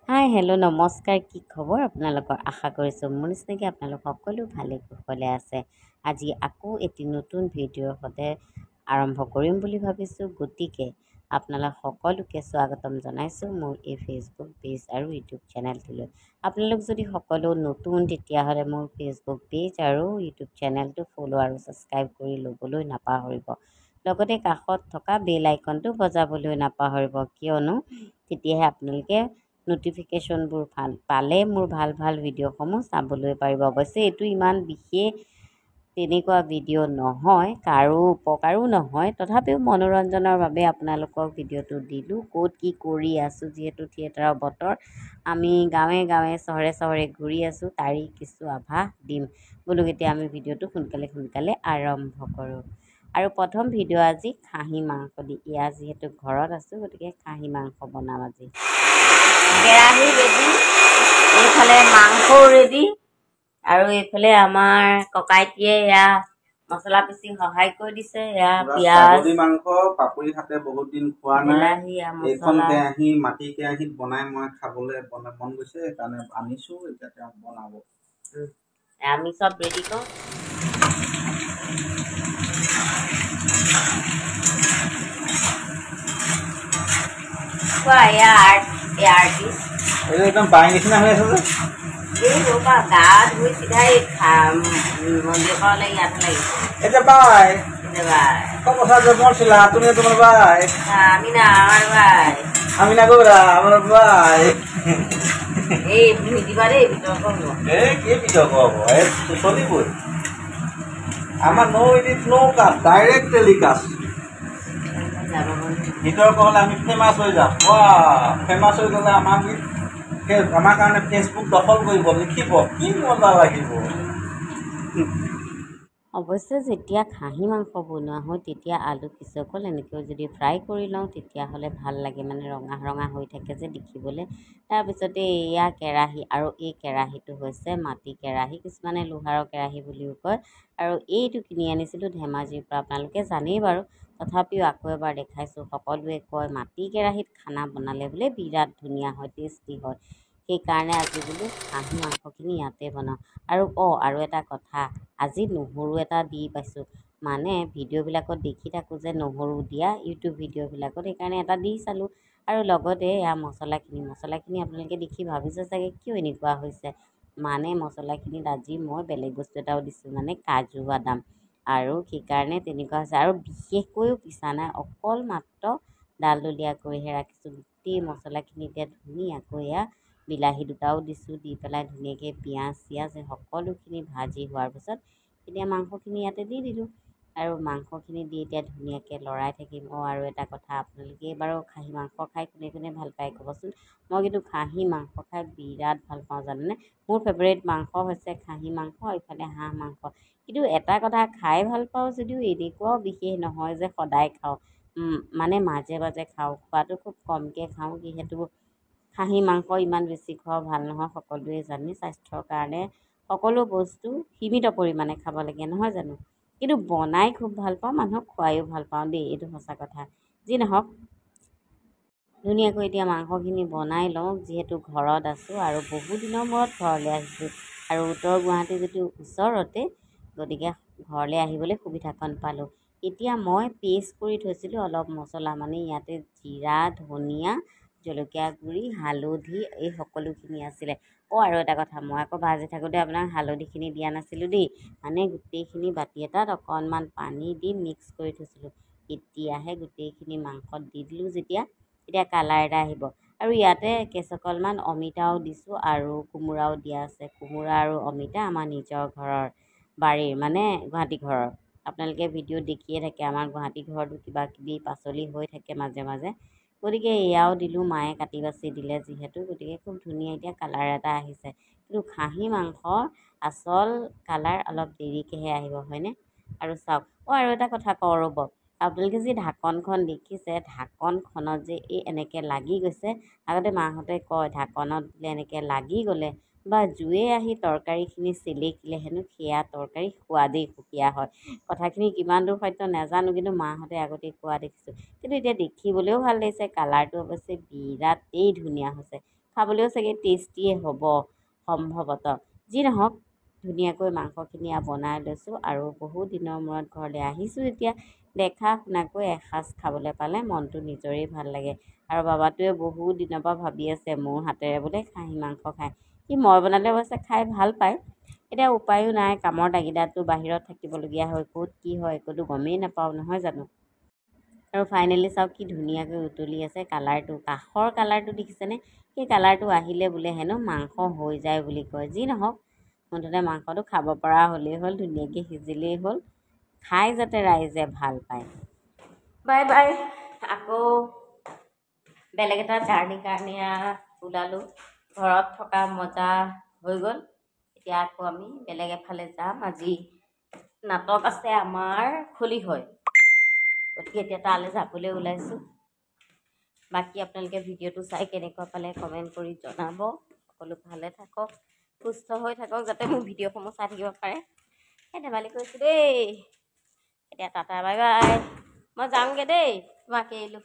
Hi hello' নমস্কাৰ, কি খবৰ আপোনালোকৰ? আশা কৰিছোঁ মোৰ নিচিনাকৈ আপোনালোক সকলো ভালে কুশলে আছে। আজি আকৌ এটি নতুন ভিডিঅ'ৰ সৈতে আৰম্ভ কৰিম বুলি ভাবিছোঁ। গতিকে আপোনালোক সকলোকে স্বাগতম জনাইছোঁ মোৰ এই ফেচবুক পেজ আৰু ইউটিউব চেনেলটোলৈ। আপোনালোক যদি সকলো নতুন তেতিয়াহ'লে মোৰ ফেচবুক পেজ আৰু ইউটিউব চেনেলটো ফ'ল' আৰু ছাবস্ক্ৰাইব কৰি ল'বলৈ নাপাহৰিব। লগতে কাষত থকা বেল আইকনটো বজাবলৈ নাপাহৰিব, কিয়নো তেতিয়াহে আপোনালোকে ন'টিফিকেশ্যনবোৰ পালে মোৰ ভাল ভাল ভিডিঅ'সমূহ চাবলৈ পাৰিব। অৱশ্যে এইটো ইমান বিশেষ তেনেকুৱা ভিডিঅ' নহয়, কাৰো উপকাৰো নহয়, তথাপিও মনোৰঞ্জনৰ বাবে আপোনালোকক ভিডিঅ'টো দিলোঁ। ক'ত কি কৰি আছোঁ, যিহেতু থিয়েটাৰৰ বতৰ, আমি গাঁৱে গাঁৱে চহৰে চহৰে ঘূৰি আছোঁ, তাৰে কিছু আভাস দিম বোলো। এতিয়া আমি ভিডিঅ'টো সোনকালে আৰম্ভ কৰোঁ। আৰু প্ৰথম ভিডিঅ' আজি খাহী মাংস দি। ইয়াত যিহেতু ঘৰত আছোঁ, গতিকে খাহী মাংস বনাম আজি। কেৰাহী ৰেডি, এইফালে মাংসও ৰেডি, আৰু এইফালে আমাৰ ককাইটিয়ে এয়া মছলা পিচি সহায় কৰি দিছে। এয়া পিঁয়াজ, মাংস পাপৰি হাতে বহুত দিন খোৱা নাই। এইখন কেৰাহী মাটি কেৰাহীত বনাই মই খাবলৈ মন গৈছে, সেইকাৰণে আনিছো। এতিয়া তেওঁ বনাব। আমি চব ৰেডি কৰোঁ। একদম বাই নিচিনা হৈ আছে যে। এই ৰ'বা, গা ধুই চিধাই মন্দিৰৰ পৰা ওলাই ইয়াতে লাগিছে। এতিয়া বাই কথা যত্ন ছিলা তুমি, তোমার ভাই আমি না, আমার ভাই আমি না গোরা আমার ভাই। এই দিবা রে বিতর্ক হলো। কি বিতর্ক হবো? চলিবই। আমার নো এডিট নো কাট, ডাইরেক্ট টেলিকাস্ট। বিতর্ক হলে আমি ফেমাস হয়ে যাম। ফেমাস হয়ে গেলে আমার কারণে ফেসবুক দখল কৰিব, লিখিব, কি মজা লাগিব। অৱশ্যে যেতিয়া খাহী মাংস বনোৱা হয় তেতিয়া আলু কিছু অকল এনেকৈ যদি ফ্ৰাই কৰি লওঁ তেতিয়াহ'লে ভাল লাগে, মানে ৰঙা ৰঙা হৈ থাকে যে দেখিবলৈ। তাৰপিছতে এয়া কেৰাহী, আৰু এই কেৰাহীটো হৈছে মাটি কেৰাহী, কিছুমানে লোহাৰৰ কেৰাহী বুলিও কয়। আৰু এইটো কিনি আনিছিলোঁ ধেমাজিৰ পৰা, আপোনালোকে জানেই বাৰু, তথাপিও আকৌ এবাৰ দেখাইছোঁ। সকলোৱে কয় মাটি কেৰাহীত খানা বনালে বোলে বিৰাট ধুনীয়া হয়, টেষ্টি হয়। সেইকাৰণে আজি বোলো খাহী মাংসখিনি ইয়াতে বনাওঁ। আৰু এটা কথা, আজি নহৰু এটা দি পাইছোঁ, মানে ভিডিঅ'বিলাকত দেখি থাকোঁ যে নহৰু দিয়া ইউটিউব ভিডিঅ'বিলাকত, সেইকাৰণে এটা দি চালোঁ। আৰু লগতে এয়া মছলাখিনি আপোনালোকে দেখি ভাবিছে চাগে কিয় এনেকুৱা হৈছে, মানে মছলাখিনিত আজি মই বেলেগ বস্তু এটাও দিছোঁ, মানে কাজু বাদাম, আৰু সেইকাৰণে তেনেকুৱা হৈছে। আৰু বিশেষকৈও পিছা নাই, অকল মাত্ৰ ডালডলীয়াকৈহে ৰাখিছোঁ। গোটেই মছলাখিনি এতিয়া ধুনীয়াকৈ এয়া বিলাহী দুটাও দিছোঁ, দি পেলাই ধুনীয়াকৈ পিঁয়াজ চিয়াজ সকলোখিনি ভাজি হোৱাৰ পিছত এতিয়া মাংসখিনি ইয়াতে দি দিলোঁ। আৰু মাংসখিনি দি এতিয়া ধুনীয়াকৈ লৰাই থাকিম। আৰু এটা কথা, আপোনালোকে বাৰু খাহী মাংস খাই কোনে কোনে ভাল পায় ক'বচোন। মই কিন্তু খাহী মাংস খাই বিৰাট ভাল পাওঁ, জানেনে। মোৰ ফেভাৰেট মাংস হৈছে খাহী মাংস, ইফালে হাঁহ মাংস। কিন্তু এটা কথা, খাই ভাল পাওঁ যদিও এনেকুৱাও বিশেষ নহয় যে সদায় খাওঁ, মানে মাজে মাজে খাওঁ। খোৱাটো খুব কমকৈ খাওঁ, যিহেতু খাহী মাংস ইমান বেছি খোৱাও ভাল নহয়, সকলোৱে জানে। স্বাস্থ্যৰ কাৰণে সকলো বস্তু সীমিত পৰিমাণে খাব লাগে, নহয় জানো। কিন্তু বনাই খুব ভাল পাওঁ, মানুহক খুৱাইও ভাল পাওঁ দেই, এইটো সঁচা কথা। যি নহওক, ধুনীয়াকৈ এতিয়া মাংসখিনি বনাই লওঁ, যিহেতু ঘৰত আছোঁ আৰু বহুদিনৰ মূৰত ঘৰলৈ আহিছোঁ। আৰু উত্তৰ গুৱাহাটী যিটো ওচৰতে, গতিকে ঘৰলৈ আহিবলৈ সুবিধাকণ পালোঁ। এতিয়া মই পেষ্ট কৰি থৈছিলোঁ অলপ মছলা, মানে ইয়াতে জিৰা, ধনিয়া, জলকীয়া গুড়ি, হালধি, এই সকলোখিনি আছিলে। আৰু এটা কথা, মই আকৌ ভাজি থাকোঁতে আপোনাক হালধিখিনি দিয়া নাছিলোঁ দেই, মানে গোটেইখিনি বাতি এটাত অকণমান পানী দি মিক্স কৰি থৈছিলোঁ। এতিয়াহে গোটেইখিনি মাংসত দি দিলোঁ, যেতিয়া এতিয়া কালাৰ এটা আহিব। আৰু ইয়াতে কেইচকলমান অমিতাও দিছোঁ, আৰু কোমোৰাও দিয়া আছে। কোমোৰা আৰু অমিতা আমাৰ নিজৰ ঘৰৰ বাৰীৰ, মানে গুৱাহাটী ঘৰৰ। আপোনালোকে ভিডিঅ'ত দেখিয়ে থাকে, আমাৰ গুৱাহাটী ঘৰতো কিবা কিবি পাচলি হৈ থাকে মাজে মাজে, গতিকে এয়াও দিলোঁ। মায়ে কাটি বাচি দিলে যিহেতু, গতিকে খুব ধুনীয়া এতিয়া কালাৰ এটা আহিছে। কিন্তু খাহী মাংসৰ আচল কালাৰ অলপ দেৰিকৈহে আহিব, হয়নে। আৰু চাওক, আৰু এটা কথা কওঁ ৰ'ব, আপোনালোকে যি ঢাকনখন দেখিছে, ঢাকনখনত যে এই এনেকৈ লাগি গৈছে, আগতে মাহঁতে কয় ঢাকনত বোলে এনেকৈ লাগি গ'লে বা জুয়ে আহি তৰকাৰীখিনি চেলেকিলে হেনো সেয়া তৰকাৰী সোৱাদেই সুকীয়া হয়। কথাখিনি কিমান দূৰ সত্য নাজানো, কিন্তু মাহঁতে আগতে কোৱা দেখিছোঁ। কিন্তু এতিয়া দেখিবলৈও ভাল লাগিছে, কালাৰটো অৱশ্যে বিৰাটেই ধুনীয়া হৈছে। খাবলৈও চাগে টেষ্টিয়ে হ'ব সম্ভৱতঃ। যি নহওক ধুনীয়াকৈ মাংসখিনি বনাই লৈছোঁ আৰু বহুত দিনৰ মূৰত ঘৰলৈ আহিছোঁ যেতিয়া দেখা শুনাকৈ এসাঁজ খাবলৈ পালে মনটো নিজৰেই ভাল লাগে। আৰু বাবাটোৱে বহুত দিনৰ পৰা ভাবি আছে মোৰ হাতেৰে বোলে খাহী মাংস খায়। সি মই বনালে অৱশ্যে খাই ভাল পায়। এতিয়া উপায়ো নাই, কামৰ তাগিদাটো বাহিৰত থাকিবলগীয়া হয়, ক'ত কি হয় একোতো গমেই নাপাওঁ নহয় জানো। আৰু ফাইনেলি চাওক কি ধুনীয়াকৈ উতলি আছে কালাৰটো, কাষৰ কালাৰটো দেখিছেনে? সেই কালাৰটো আহিলে বোলে হেনো মাংস হৈ যায় বুলি কয়। যি নহওক মুঠতে মাংসটো খাব পৰা হ'লেই হ'ল, ধুনীয়াকৈ সিজিলেই হ'ল, খাই যাতে ৰাইজে ভাল পায়। বাই বাই, আকৌ বেলেগ এটা জাৰ্ণিৰ কাৰণে ওলালোঁ। ঘৰত থকা মজা হৈ গ'ল, এতিয়া আকৌ আমি বেলেগ এফালে যাম। আজি নাটক আছে আমাৰ খলিহৈ, গতিকে এতিয়া তালৈ যাবলৈ ওলাইছোঁ। বাকী আপোনালোকে ভিডিঅ'টো চাই কেনেকুৱা পালে কমেণ্ট কৰি জনাব। সকলো ভালে থাকক, সুস্থ হৈ থাকক, যাতে মোৰ ভিডিঅ'সমূহ চাই থাকিব পাৰে। সেই ধেমালি কৰিছোঁ দেই। এতিয়া টাটা বাই বাই, মই যামগৈ দেই, তোমাক এৰিলোঁ।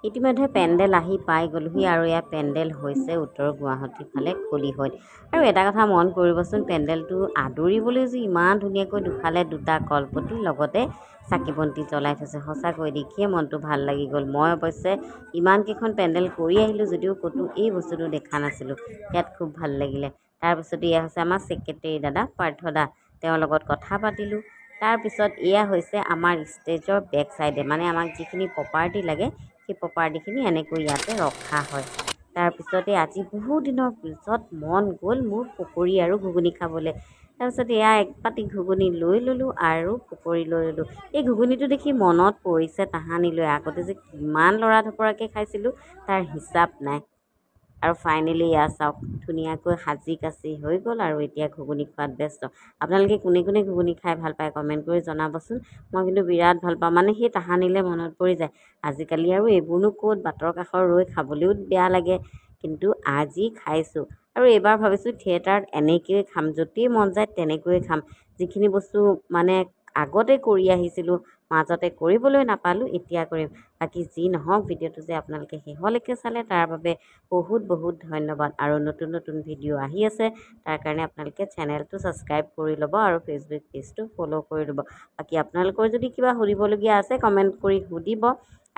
ইতিমধ্যে পেণ্ডেল আহি পাই গ'লোহি আৰু এয়া পেণ্ডেল হৈছে উত্তৰ গুৱাহাটীৰ ফালে খলিহৈত। আৰু এটা কথা মন কৰিবচোন, পেণ্ডেলটো আদৰিবলৈ যে ইমান ধুনীয়াকৈ দুফালে দুটা কলপতি লগতে চাকি বন্তি জ্বলাই থৈছে, সঁচাকৈ দেখিয়ে মনটো ভাল লাগি গ'ল। মই অৱশ্যে ইমানকেইখন পেণ্ডেল কৰি আহিলোঁ যদিও ক'তো এই বস্তুটো দেখা নাছিলোঁ, ইয়াত খুব ভাল লাগিলে। তাৰপিছত এয়া হৈছে আমাৰ ছেক্ৰেটেৰী দাদা পাৰ্থ দা, তেওঁৰ লগত কথা পাতিলোঁ। তাৰপিছত এয়া হৈছে আমাৰ ষ্টেজৰ বেক চাইডে, মানে আমাক যিখিনি প্ৰপাৰ্টি লাগে সেই প্ৰপাৰ্টিখিনি এনেকৈ ইয়াতে ৰখা হয়। তাৰপিছতে আজি বহুত দিনৰ পিছত মন গ'ল মোৰ পকৰি আৰু ঘুগুনি খাবলৈ। তাৰপিছত এয়া এক পাতি ঘুগুনি লৈ ল'লোঁ আৰু পকৰি লৈ ল'লোঁ। এই ঘুগুনিটো দেখি মনত পৰিছে তাহানিলৈ, আগতে যে কিমান লৰা ঢপৰাকৈ খাইছিলোঁ তাৰ হিচাপ নাই। আৰু ফাইনেলি এয়া চাওক ধুনীয়াকৈ সাজি কাচি হৈ গ'ল আৰু এতিয়া ঘুগুনি খোৱাত ব্যস্ত। আপোনালোকে কোনে কোনে ঘুগুনি খাই ভাল পায় কমেণ্ট কৰি জনাবচোন। মই কিন্তু বিৰাট ভাল পাওঁ, মানে সেই তাহানিলৈ মনত পৰি যায়। আজিকালি আৰু এইবোৰনো ক'ত, বাটৰ কাষৰ ৰৈ খাবলৈও বেয়া লাগে, কিন্তু আজি খাইছোঁ। আৰু এইবাৰ ভাবিছোঁ থিয়েটাৰত এনেকৈয়ে খাম, য'তেই মন যায় তেনেকৈয়ে খাম। যিখিনি বস্তু মানে আগতে কৰি আহিছিলোঁ, মাজতে কৰিবলৈ নাপালোঁ, এতিয়া কৰিম। বাকী যি নহওক ভিডিঅ'টো যে আপোনালোকে শেষলৈকে চালে তাৰ বাবে বহুত বহুত ধন্যবাদ। আৰু নতুন নতুন ভিডিঅ' আহি আছে, তাৰ কাৰণে আপোনালোকে চেনেলটো ছাবস্ক্ৰাইব কৰি ল'ব আৰু ফেচবুক পেজটো ফ'ল' কৰি ল'ব। বাকী আপোনালোকৰ যদি কিবা সুধিবলগীয়া আছে কমেণ্ট কৰি সুধিব।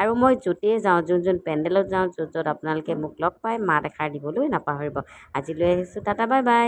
আৰু মই য'তেই যাওঁ, যোন পেণ্ডেলত যাওঁ, য'ত আপোনালোকে মোক লগ পায় মাত এষাৰ দিবলৈ নাপাহৰিব। আজিলৈ আহিছোঁ, টাটা বাই বাই।